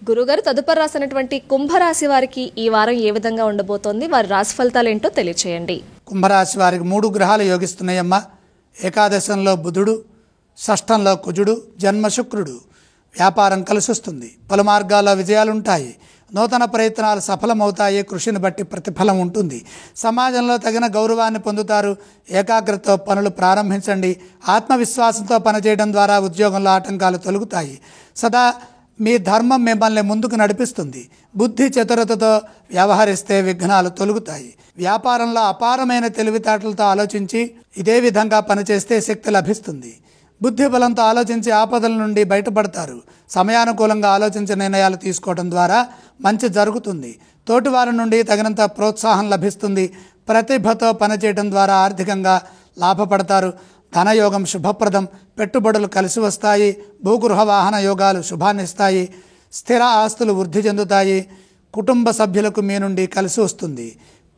గురుగారు తదుపరి రాసినటువంటి కుంభరాశి వారికి ఈ వారం ఏ విధంగా ఉండబోతోంది, వారి రాశి ఫలితాలు ఏంటో తెలియచేయండి. కుంభరాశి వారికి 3 గ్రహాలు యోగిస్తున్నాయమ్మా. ఏకాదశంలో బుధుడు, షష్ఠంలో కుజుడు, జన్మ శుక్రుడు. వ్యాపారం కలిసి వస్తుంది, పలు మార్గాల్లో విజయాలుంటాయి, నూతన ప్రయత్నాలు సఫలమవుతాయి, కృషిని బట్టి ప్రతిఫలం ఉంటుంది. సమాజంలో తగిన గౌరవాన్ని పొందుతారు. ఏకాగ్రతతో పనులు ప్రారంభించండి. ఆత్మవిశ్వాసంతో పనిచేయడం ద్వారా ఉద్యోగంలో ఆటంకాలు తొలగుతాయి. సదా మీ ధర్మం మిమ్మల్ని ముందుకు నడిపిస్తుంది. బుద్ధి చతురతతో వ్యవహరిస్తే విఘ్నాలు తొలగుతాయి. వ్యాపారంలో అపారమైన తెలివితేటలతో ఆలోచించి ఇదే విధంగా పనిచేస్తే శక్తి లభిస్తుంది. బుద్ధి బలంతో ఆలోచించి ఆపదల నుండి బయటపడతారు. సమయానుకూలంగా ఆలోచించి నిర్ణయాలు తీసుకోవడం ద్వారా మంచి జరుగుతుంది. తోటివారి నుండి తగినంత ప్రోత్సాహం లభిస్తుంది. ప్రతిభతో పనిచేయడం ద్వారా ఆర్థికంగా లాభపడతారు. ధనయోగం శుభప్రదం, పెట్టుబడులు కలిసి వస్తాయి. భూగృహ వాహన యోగాలు శుభాన్నిస్తాయి. స్థిర ఆస్తులు వృద్ధి చెందుతాయి. కుటుంబ సభ్యులకు మీ నుండి కలిసి వస్తుంది.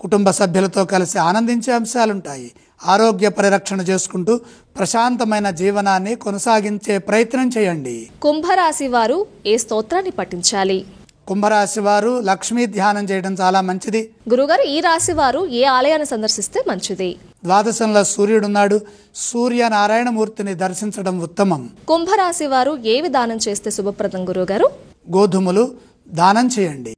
కుటుంబ సభ్యులతో కలిసి ఆనందించే అంశాలుంటాయి. ఆరోగ్య పరిరక్షణ చేసుకుంటూ ప్రశాంతమైన జీవనాన్ని కొనసాగించే ప్రయత్నం చేయండి. కుంభరాశి వారు ఏ స్తోత్రాన్ని పఠించాలి? కుంభరాశి వారు లక్ష్మీ ధ్యానం చేయడం చాలా మంచిది. గురుగారు ఈ రాశి వారు ఏ ఆలయాన్ని సందర్శిస్తే మంచిది? ద్వాదశంలో సూర్యుడున్నాడు. సూర్యనారాయణమూర్తిని దర్శించడం ఉత్తమం. కుంభరాశి వారు ఏవి దానం చేస్తే శుభప్రదం గురుగారు? గోధుమలు దానం చేయండి.